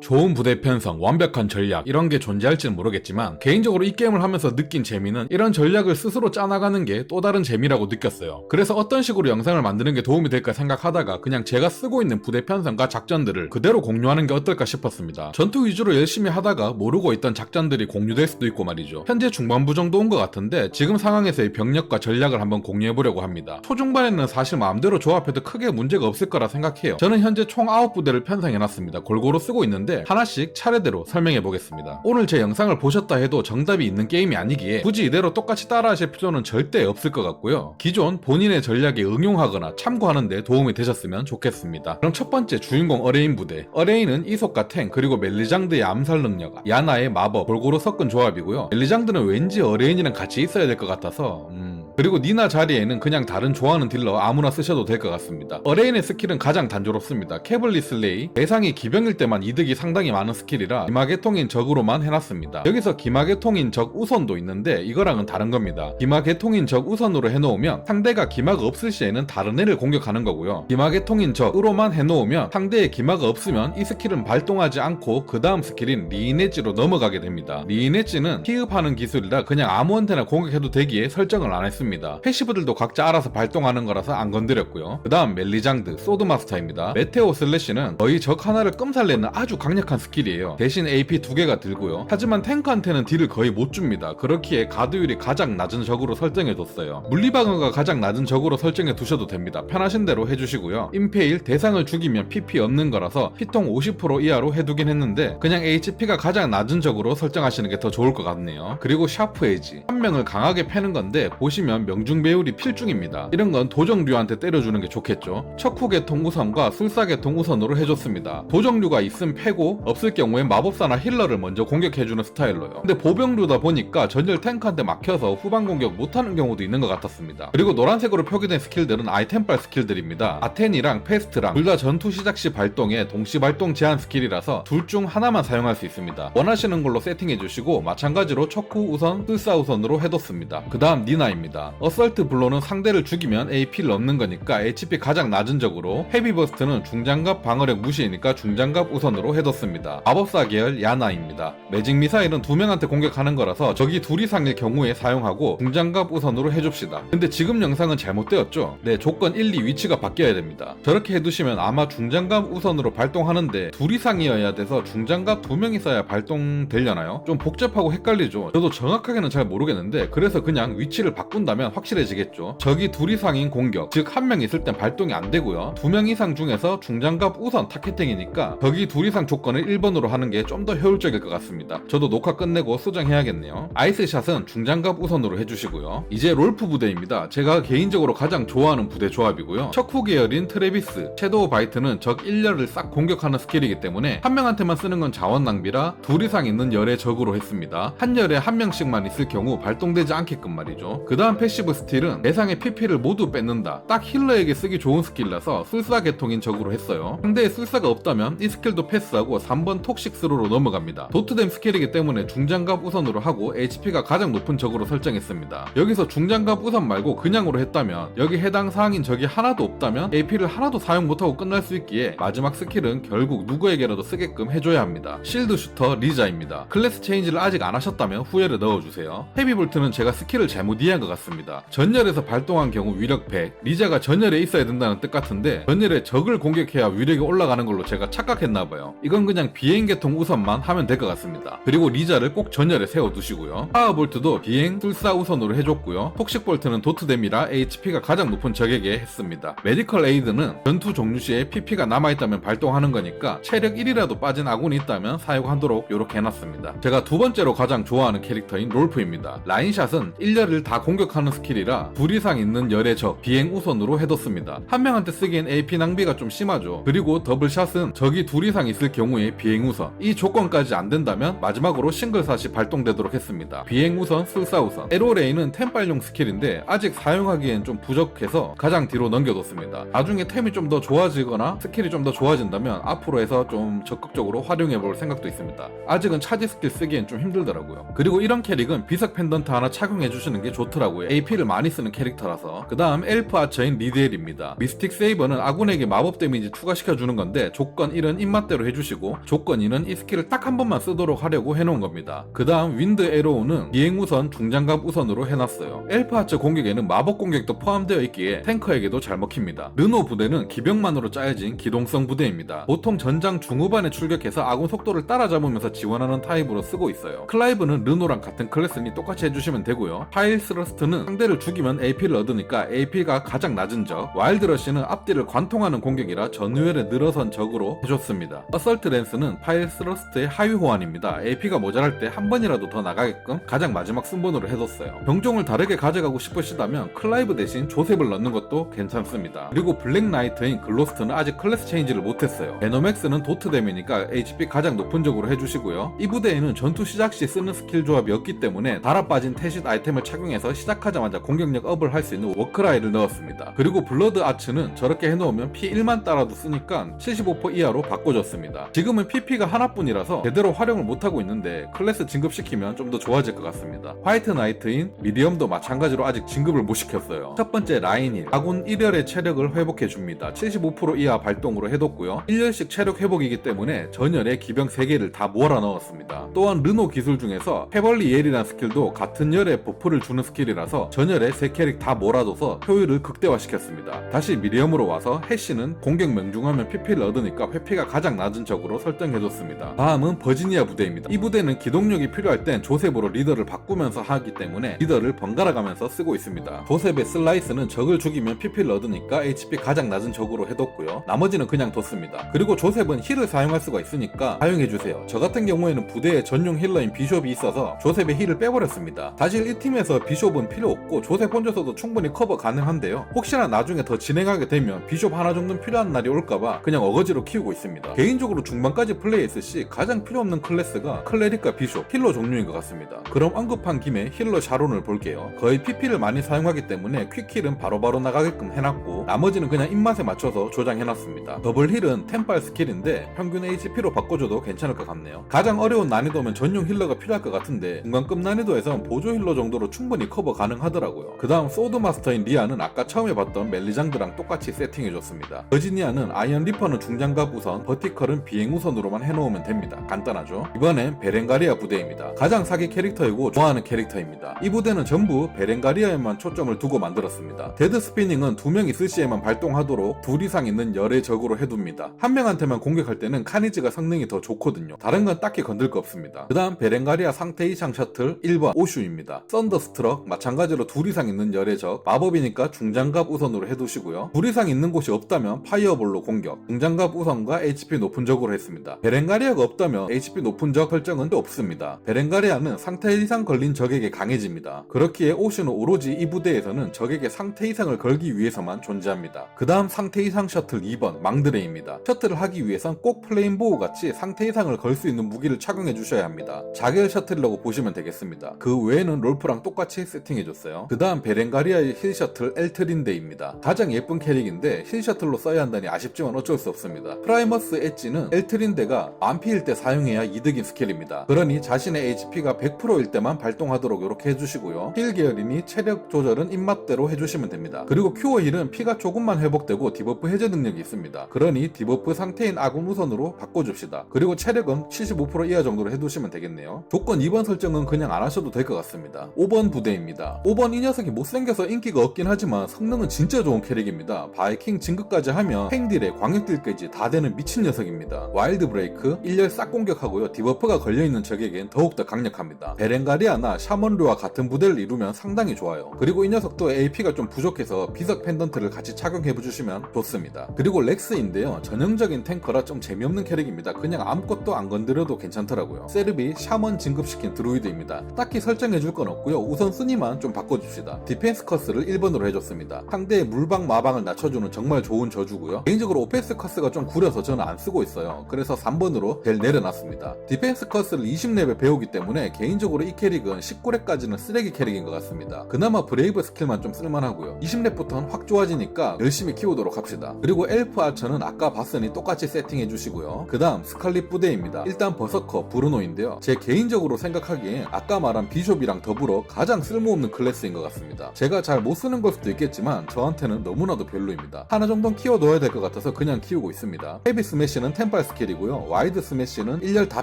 좋은 부대 편성, 완벽한 전략 이런 게 존재할지는 모르겠지만 개인적으로 이 게임을 하면서 느낀 재미는 이런 전략을 스스로 짜나가는 게 또 다른 재미라고 느꼈어요. 그래서 어떤 식으로 영상을 만드는 게 도움이 될까 생각하다가 그냥 제가 쓰고 있는 부대 편성과 작전들을 그대로 공유하는 게 어떨까 싶었습니다. 전투 위주로 열심히 하다가 모르고 있던 작전들이 공유될 수도 있고 말이죠. 현재 중반부 정도 온 것 같은데 지금 상황에서의 병력과 전략을 한번 공유해보려고 합니다. 초중반에는 사실 마음대로 조합해도 크게 문제가 없을 거라 생각해요. 저는 현재 총 9부대를 편성해놨습니다. 골고루 쓰고 있는데 하나씩 차례대로 설명해 보겠습니다. 오늘 제 영상을 보셨다 해도 정답이 있는 게임이 아니기에 굳이 이대로 똑같이 따라하실 필요는 절대 없을 것 같고요. 기존 본인의 전략에 응용하거나 참고하는 데 도움이 되셨으면 좋겠습니다. 그럼 첫 번째 주인공 어레인 부대. 어레인은 이속과 탱 그리고 멜리장드의 암살 능력, 야나의 마법 골고루 섞은 조합이고요. 멜리장드는 왠지 어레인이랑 같이 있어야 될 것 같아서 그리고 니나 자리에는 그냥 다른 좋아하는 딜러 아무나 쓰셔도 될 것 같습니다. 어레인의 스킬은 가장 단조롭습니다. 캐블리 슬레이, 대상이 기병일 때만 이득이 상당히 많은 스킬이라 기마계통인 적으로만 해놨습니다. 여기서 기마계통인 적 우선도 있는데 이거랑은 다른 겁니다. 기마계통인 적 우선으로 해놓으면 상대가 기마가 없을 시에는 다른 애를 공격하는 거고요. 기마계통인 적으로만 해놓으면 상대의 기마가 없으면 이 스킬은 발동하지 않고 그 다음 스킬인 리인엣지로 넘어가게 됩니다. 리인엣지는 피흡하는 기술이라 그냥 아무한테나 공격해도 되기에 설정을 안 했습니다. 패시브들도 각자 알아서 발동하는 거라서 안 건드렸고요. 그 다음 멜리장드, 소드마스터입니다. 메테오 슬래시는 거의 적 하나를 끔살내는 아주 강력한 스킬이에요. 대신 AP 2개가 들고요. 하지만 탱크한테는 딜을 거의 못 줍니다. 그렇기에 가드율이 가장 낮은 적으로 설정해뒀어요. 물리방어가 가장 낮은 적으로 설정해 두셔도 됩니다. 편하신 대로 해주시고요. 임페일, 대상을 죽이면 PP 없는 거라서 피통 50% 이하로 해두긴 했는데 그냥 HP가 가장 낮은 적으로 설정하시는 게 더 좋을 것 같네요. 그리고 샤프 에지, 한 명을 강하게 패는 건데 보시면 명중 배율이 필중입니다. 이런 건 도정류한테 때려주는 게 좋겠죠. 척후계통 우선과 술사계통 우선으로 해줬습니다. 도정류가 있음 패고 없을 경우에 마법사나 힐러를 먼저 공격해주는 스타일로요. 근데 보병류다 보니까 전열 탱크한테 막혀서 후방 공격 못하는 경우도 있는 것 같았습니다. 그리고 노란색으로 표기된 스킬들은 아이템빨 스킬들입니다. 아텐이랑 페스트랑 둘 다 전투 시작 시 발동에 동시 발동 제한 스킬이라서 둘 중 하나만 사용할 수 있습니다. 원하시는 걸로 세팅해주시고 마찬가지로 척후 우선, 술사 우선으로 해뒀습니다. 그 다음 니나입니다. 어설트 블로는 상대를 죽이면 AP를 얻는 거니까 HP 가장 낮은 적으로, 헤비버스트는 중장갑 방어력 무시이니까 중장갑 우선으로 해뒀습니다. 마법사 계열 야나입니다. 매직 미사일은 2명한테 공격하는 거라서 적이 2 이상일 경우에 사용하고 중장갑 우선으로 해줍시다. 근데 지금 영상은 잘못되었죠? 네, 조건 1, 2 위치가 바뀌어야 됩니다. 저렇게 해두시면 아마 중장갑 우선으로 발동하는데 2 이상이어야 돼서 중장갑 2명 있어야 발동되려나요? 좀 복잡하고 헷갈리죠? 저도 정확하게는 잘 모르겠는데 그래서 그냥 위치를 바꾼다면 확실해지겠죠. 적이 2 이상인 공격, 즉 1명 있을 땐 발동이 안 되고요. 2명 이상 중에서 중장갑 우선 타겟팅이니까 적이 2 이상 조건을 1번으로 하는 게 좀 더 효율적일 것 같습니다. 저도 녹화 끝내고 수정해야겠네요. 아이스샷은 중장갑 우선으로 해주시고요. 이제 롤프 부대입니다. 제가 개인적으로 가장 좋아하는 부대 조합이고요. 척후 계열인 트레비스, 섀도우 바이트는 적 1열을 싹 공격하는 스킬이기 때문에 한 명한테만 쓰는 건 자원 낭비라 2 이상 있는 열의 적으로 했습니다. 한 열에 한 명씩만 있을 경우 발동되지 않게끔 말이죠. 그 다음 패시브 스틸은 대상의 PP를 모두 뺏는다. 딱 힐러에게 쓰기 좋은 스킬이라서 술사 계통인 적으로 했어요. 상대에 술사가 없다면 이 스킬도 패스하고 3번 톡식 스로로 넘어갑니다. 도트댐 스킬이기 때문에 중장갑 우선으로 하고 HP가 가장 높은 적으로 설정했습니다. 여기서 중장갑 우선 말고 그냥으로 했다면 여기 해당 사항인 적이 하나도 없다면 AP를 하나도 사용 못하고 끝날 수 있기에 마지막 스킬은 결국 누구에게라도 쓰게끔 해줘야 합니다. 실드 슈터 리자입니다. 클래스 체인지를 아직 안 하셨다면 후회를 넣어주세요. 헤비볼트는 제가 스킬을 잘못 이해한 것 같습니다. 전열에서 발동한 경우 위력 100, 리자가 전열에 있어야 된다는 뜻 같은데 전열에 적을 공격해야 위력이 올라가는 걸로 제가 착각했나봐요. 이건 그냥 비행계통 우선만 하면 될 것 같습니다. 그리고 리자를 꼭 전열에 세워두시고요. 파워볼트도 비행, 술사 우선으로 해줬고요. 톡식볼트는 도트댐이라 HP가 가장 높은 적에게 했습니다. 메디컬 에이드는 전투 종료 시에 PP가 남아있다면 발동하는 거니까 체력 1이라도 빠진 아군이 있다면 사용하도록 이렇게 해놨습니다. 제가 두 번째로 가장 좋아하는 캐릭터인 롤프입니다. 라인샷은 1열을 다 공격하는 스킬이라 2 이상 있는 열의 적, 비행 우선으로 해뒀습니다. 한 명한테 쓰기엔 AP 낭비가 좀 심하죠. 그리고 더블샷은 적이 2 이상 있을 경우에 비행 우선, 이 조건까지 안 된다면 마지막으로 싱글샷이 발동되도록 했습니다. 비행 우선, 술사 우선. 에로레이는 템빨용 스킬인데 아직 사용하기엔 좀 부족해서 가장 뒤로 넘겨뒀습니다. 나중에 템이 좀 더 좋아지거나 스킬이 좀 더 좋아진다면 앞으로 해서 좀 적극적으로 활용해볼 생각도 있습니다. 아직은 차지 스킬 쓰기엔 좀 힘들더라고요. 그리고 이런 캐릭은 비석 펜던트 하나 착용해주시는 게 좋더라고요. AP를 많이 쓰는 캐릭터라서. 그 다음 엘프 아처인 리드엘입니다. 미스틱 세이버는 아군에게 마법 데미지 추가시켜주는 건데 조건 1은 입맛대로 해주시고 조건 2는 이 스킬을 딱 한 번만 쓰도록 하려고 해놓은 겁니다. 그 다음 윈드 에로우는 비행 우선, 중장갑 우선으로 해놨어요. 엘프 아처 공격에는 마법 공격도 포함되어 있기에 탱커에게도 잘 먹힙니다. 르노 부대는 기병만으로 짜여진 기동성 부대입니다. 보통 전장 중후반에 출격해서 아군 속도를 따라잡으면서 지원하는 타입으로 쓰고 있어요. 클라이브는 르노랑 같은 클래스니 똑같이 해주시면 되고요. 파일 스러스트는 상대를 죽이면 AP를 얻으니까 AP가 가장 낮은 적, 와일드 러쉬는 앞뒤를 관통하는 공격이라 전후열에 늘어선 적으로 해줬습니다. 어설트 랜스는 파일 스러스트의 하위 호환입니다. AP가 모자랄 때 한 번이라도 더 나가게끔 가장 마지막 순번으로 해뒀어요. 병종을 다르게 가져가고 싶으시다면 클라이브 대신 조셉을 넣는 것도 괜찮습니다. 그리고 블랙 나이트인 글로스트는 아직 클래스 체인지를 못했어요. 베노맥스는 도트댐이니까 HP 가장 높은 적으로 해주시고요. 이 부대에는 전투 시작 시 쓰는 스킬 조합이 없기 때문에 달아 빠진 태쉿 아이템을 착용해서 시작하자마자 공격력 업을 할 수 있는 워크라이를 넣었습니다. 그리고 블러드 아츠는 저렇게 해놓으면 피 1만 따라도 쓰니까 75% 이하로 바꿔줬습니다. 지금은 PP가 하나뿐이라서 제대로 활용을 못하고 있는데 클래스 진급시키면 좀 더 좋아질 것 같습니다. 화이트 나이트인 미디엄도 마찬가지로 아직 진급을 못 시켰어요. 첫 번째 라인힐, 아군 1열의 체력을 회복해줍니다. 75% 이하 발동으로 해뒀고요. 1열씩 체력 회복이기 때문에 전열에 기병 3개를 다 몰아 넣었습니다. 또한 르노 기술 중에서 페벌리 옐이라는 스킬도 같은 열에 버프를 주는 스킬이라서 전열에 3캐릭 다 몰아둬서 효율을 극대화시켰습니다. 다시 미디엄으로 와서 해시는 공격 명중하면 PP를 얻으니까 회피가 가장 낮은 적으로 설정해줬습니다. 다음은 버지니아 부대입니다. 이 부대는 기동력이 필요할 땐 조셉으로 리더를 바꾸면서 하기 때문에 리더를 번갈아 가면서 쓰고 있습니다. 조셉의 슬라이스는 적을 죽이면 PP를 얻으니까 HP 가장 낮은 적으로 해뒀고요. 나머지는 그냥 뒀습니다. 그리고 조셉은 힐을 사용할 수가 있으니까 사용해주세요. 저 같은 경우에는 부대에 전용 힐러인 비숍이 있어서 조셉의 힐을 빼버렸습니다. 사실 이 팀에서 비숍은 필요 없고 조셉 혼자서도 충분히 커버 가능한데요. 혹시나 나중에 더 진행하게 되면 비숍 하나 정도는 필요한 날이 올까봐 그냥 어거지로 키우고 있습니다. 개인적으로 중반까지 플레이했을 시 가장 필요 없는 클래스가 클레릭과 비숍, 힐러 종류인 것 같습니다. 그럼 언급한 김에 힐러 샤론을 볼게요. 거의 PP를 많이 사용하기 때문에 퀵힐은 바로바로 나가게끔 해놨고 나머지는 그냥 입맛에 맞춰서 조장해놨습니다. 더블 힐은 템빨 스킬인데 평균 HP로 바꿔줘도 괜찮을 것 같네요. 가장 어려운 난이도면 전용 힐러가 필요할 것 같은데 중간급 난이도에선 보조 힐러 정도로 충분히 커버 가능하더라고요. 그 다음 소드마스터인 리아는 아까 처음에 봤던 멜리장드랑 똑같이 세팅해줬습니다. 버지니아는 아이언 리퍼는 중장갑 우선, 버티컬은 비행 우선으로만 해놓으면 됩니다. 간단하죠? 이번엔 베렌가리아 부대입니다. 가장 사기 캐릭터이고 좋아하는 캐릭터입니다. 이 부대는 전부 베렌가리아에만 초점을 두고 만들었습니다. 데드 스피닝은 2명 있을 시에만 발동하도록 2 이상 있는 열의 적으로 해둡니다. 한 명한테만 공격할 때는 카니즈가 성능이 더 좋거든요. 다른 건 딱히 건들 거 없습니다. 그 다음 베렌가리아 상태 이상 셔틀 1번 오슈입니다. 썬더스트럭 마찬가지로 2 이상 있는 열의 적, 마법이니까 중장갑 우선으로 해두시고요. 2 이상 있는 곳이 없다면 파이어볼로 공격, 중장갑 우선과 HP 높은 적으로 했습니다. 베렌가리아가 없다면 HP 높은 적 설정은 또 없습니다. 베렌가리아는 상태 이상 걸린 적에게 강해집니다. 그렇기에 오슈는 오로지 이 부대에서는 적에게 상태 이상을 걸기 위해서만 존재합니다. 그 다음 상태 이상 셔틀 2번 망드레입니다. 셔틀을 하기 위해선 꼭 플레인보우 같이 상태 이상을 걸 수 있는 무기를 착용해 주셔야 합니다. 자결 셔틀이라고 보시면 되겠습니다. 그 외에는 롤프랑 똑같이 세팅해줬어요. 그 다음 베렌가리아의 힐 셔틀 엘트린데입니다. 가장 예쁜 캐릭인데 힐 셔틀로 써야 한다니 아쉽지만 어쩔 수 없습니다. 프라이머스 엣지는 엘트린데가 만피일 때 사용해야 이득인 스킬입니다. 그러니 자신의 HP가 100%일 때만 발동하도록 이렇게 해주시고요. 힐 계열이니 체력 조절은 입맛대로 해주시면 됩니다. 그리고 큐어 힐은 피가 조금만 회복되고 디버프 해제 능력이 있습니다. 그러니 디버프 상태인 아군 우선으로 바꿔줍시다. 그리고 체력은 75% 이하 정도로 해두시면 되겠네요. 조건 2번 설정은 그냥 안 하셔도 될 것 같습니다. 5번 부대입니다. 5번 이 녀석이 못생겨서 인기가 없긴 하지만 성능은 진짜 좋은 캐릭입니다. 바이킹 진급까지 하면 팽딜에 광역딜까지 다 되는 미친 녀석입니다. 와일드 브레이크 1열 싹 공격하고요. 디버프가 걸려있는 적에겐 더욱더 강력합니다. 베렌가리아나 샤먼류와 같은 부대를 이루면 상당히 좋아요. 그리고 이 녀석도 AP가 좀 부족해서 비석 펜던트를 같이 착용해주시면 좋습니다. 그리고 렉스인데요. 전형적인 탱커라 좀 재미없는 캐릭입니다. 그냥 아무것도 안 건드려도 괜찮더라고요. 세르비 샤먼 진급시킨 드루이드입니다. 딱히 설정해줄 건 없고요. 우선 순위만 좀 바꿔줍시다. 디펜스 커스를 1번으로 해줬습니다. 상대의 물방 마방을 낮춰주는 정말 좋은 저주고요. 개인적으로 오펜스 커스가 좀 구려서 저는 안 쓰고 있어요. 그래서 3번으로 벨 내려놨습니다. 디펜스 커스를 20렙에 배우기 때문에 개인적으로 이 캐릭은 19렙까지는 쓰레기 캐릭인 것 같습니다. 그나마 브레이브 스킬만 좀 쓸만하고요. 20렙부터는 확 좋아지니까 열심히 키우도록 합시다. 그리고 엘프 아처는 아까 봤으니 똑같이 세팅해주시고요. 그 다음 스칼릿 부대입니다. 일단 버서커 브루노인데요. 제 개인적으로 생각하기엔 아까 말한 비숍이랑 더불어 가장 쓸모없는 클래스인 것 같습니다. 제가 잘 못 쓰는 걸 수도 있겠지만 저한테는 너무나도 별로입니다. 하나 정도는 키워둬야 될 것 같아서 그냥 키우고 있습니다. 헤비 스매시는 템빨 스킬이고요. 와이드 스매시는 1열 다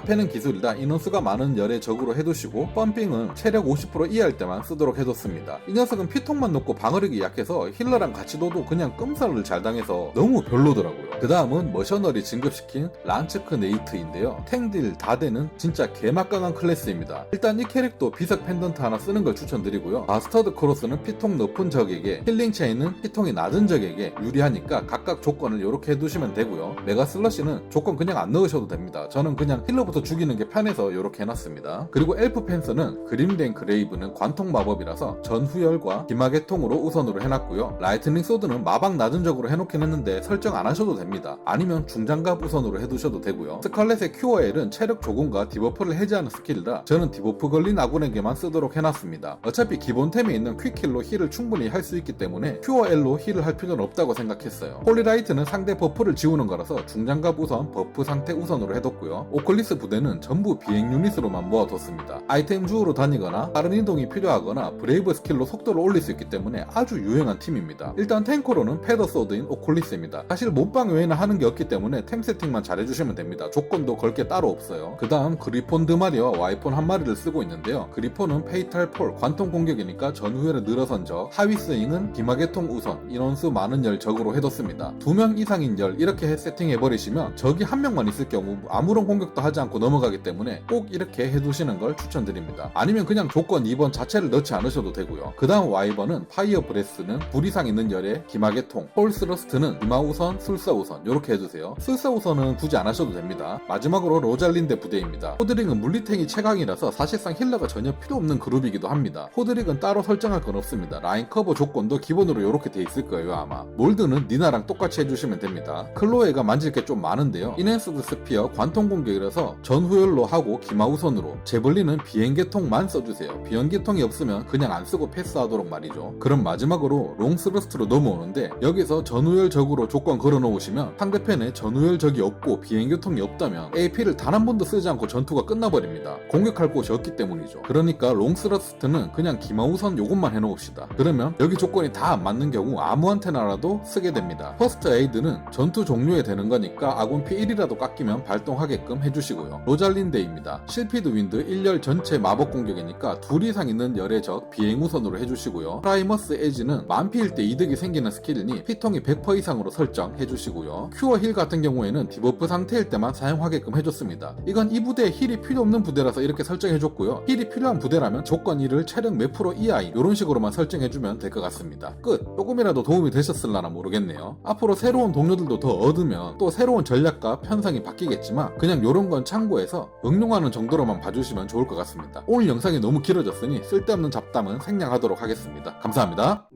패는 기술이라 인원수가 많은 열의 적으로 해두시고, 펌핑은 체력 50% 이하일 때만 쓰도록 해뒀습니다. 이 녀석은 피통만 높고 방어력이 약해서 힐러랑 같이 둬도 그냥 끔살을 잘 당해서 너무 별로더라고요. 그 다음은 머셔널이 진급시킨 란츠크 네이트인데요. 탱딜 다 되는 진짜 개막강한 클래스입니다. 일단 이 캐릭도 비석 펜던트 하나 쓰는 걸 추천드리고요. 바스터드 크로스는 피통 높은 적에게, 힐링 체인은 피통이 낮은 적에게 유리하니까 각각 조건을 이렇게 해두시면 되고요. 메가 슬러시는 조건 그냥 안 넣으셔도 됩니다. 저는 그냥 힐러부터 죽이는 게 편해서 이렇게 해놨습니다. 그리고 엘프 펜서는 그림된 그레이브는 관통 마법이라서 전후열과 기마개 통으로 우선으로 해놨고요. 라이트닝 소드는 마방 낮은 적으로 해놓긴 했는데 설정 안 하셔도 됩니다. 아니면 중장갑 우선으로 해두셔도 되고요. 스칼렛의 큐어엘은 체력 조금과 디버프를 해제하는 스킬이라 저는 디버프 걸린 아군에게만 쓰도록 해놨습니다. 어차피 기본템에 있는 퀵힐로 힐을 충분히 할 수 있기 때문에 큐어엘로 힐을 할 필요는 없다고 생각했어요. 홀리라이트는 상대 버프를 지우는 거라서 중장갑 우선, 버프 상태 우선으로 해뒀고요. 오클리스 부대는 전부 비행 유닛으로만 모아뒀습니다. 아이템 주우러 다니거나 다른 이동이 필요하거나 브레이브 스킬로 속도를 올릴 수 있기 때문에 아주 유용한 팀입니다. 일단 탱커로는 패더소드인 오클리스입니다. 사실 몸빵 외에는 하는 게 없기 때문에 템 세팅만 잘해주시면 됩니다. 조건도 걸 게 따로 없어요. 그 다음 그리폰 2마리와 와이폰 1마리를 쓰고 있는데요. 그리폰은 페이탈 폴, 관통 공격이니까 전후열에 늘어선 적, 하위 스윙은 기마개통 우선, 인원수 많은 열 적으로 해뒀습니다. 2명 이상인 열 이렇게 세팅해버리시면 적이 한 명만 있을 경우 아무런 공격도 하지 않고 넘어가기 때문에 꼭 이렇게 해두시는 걸 추천드립니다. 아니면 그냥 조건 2번 자체를 넣지 않으셔도 되고요. 그 다음 와이번은 파이어 브레스는 불 이상 있는 열에 기마개통, 홀스러스트는 기마 우선, 술사 우선 이렇게 해주세요. 술사 우선은 굳이 안 하셔도 됩니다. 마지막으로 로잘린데 부대입니다. 호드릭은 물리탱이 최강이라서 사실상 힐러가 전혀 필요 없는 그룹이기도 합니다. 호드릭은 따로 설정할 건 없습니다. 라인 커버 조건도 기본으로 이렇게 돼 있을 거예요 아마. 몰드는 니나랑 똑같이 해주시면 됩니다. 클로에가 만질 게 좀 많은데요. 이넨스드 스피어 관통 공격이라서 전후열로 하고 기마 우선으로, 제블리는 비행계통만 써주세요. 비행계통이 없으면 그냥 안 쓰고 패스하도록 말이죠. 그럼 마지막으로 롱스러스트로 넘어오는데, 여기서 전후열 적으로 조건 걸어 놓으시면 상대편에 전후열 적이 없고 비행계통이 없다면 AP를 단 한 번도 쓰지 않고 전투가 끝나버립니다. 공격할 곳이 없기 때문이죠. 그러니까 롱스러스트는 그냥 기마 우선 요것만 해놓읍시다. 그러면 여기 조건이 다 안 맞는 경우 아무한테나라도 쓰게 됩니다. 퍼스트 에이드는 전투 종료에 되는 거니까 아군 피 1이라도 깎이면 발동하게끔 해주시고요. 로잘린데입니다. 실피드 윈드 1열 전체 마법 공격이니까 2 이상 있는 열의 적 비행 우선으로 해주시고요. 프라이머스 에지는 만피일 때 이득이 생기는 스킬이니 피통이 100% 이상으로 설정해주시고요. 큐어 힐 같은 경우에는 디버프 상태일 때만 사용하게끔 해줬습니다. 이건 이 부대에 힐이 필요 없는 부대라서 이렇게 설정해줬고요. 힐이 필요한 부대라면 조건 1을 체력 몇 프로 이하인 이런 식으로만 설정해주면 될 것 같습니다. 끝! 조금이라도 도움이 되셨을라나 모르겠네요. 앞으로 새로운 동료들도 더 얻으면 또 새로운 전략과 편성이 바뀌겠지만 그냥 요런 건 참고해서 응용하는 정도로만 봐주시면 좋을 것 같습니다. 오늘 영상이 너무 길어졌으니 쓸데없는 잡담은 생략하도록 하겠습니다. 감사합니다.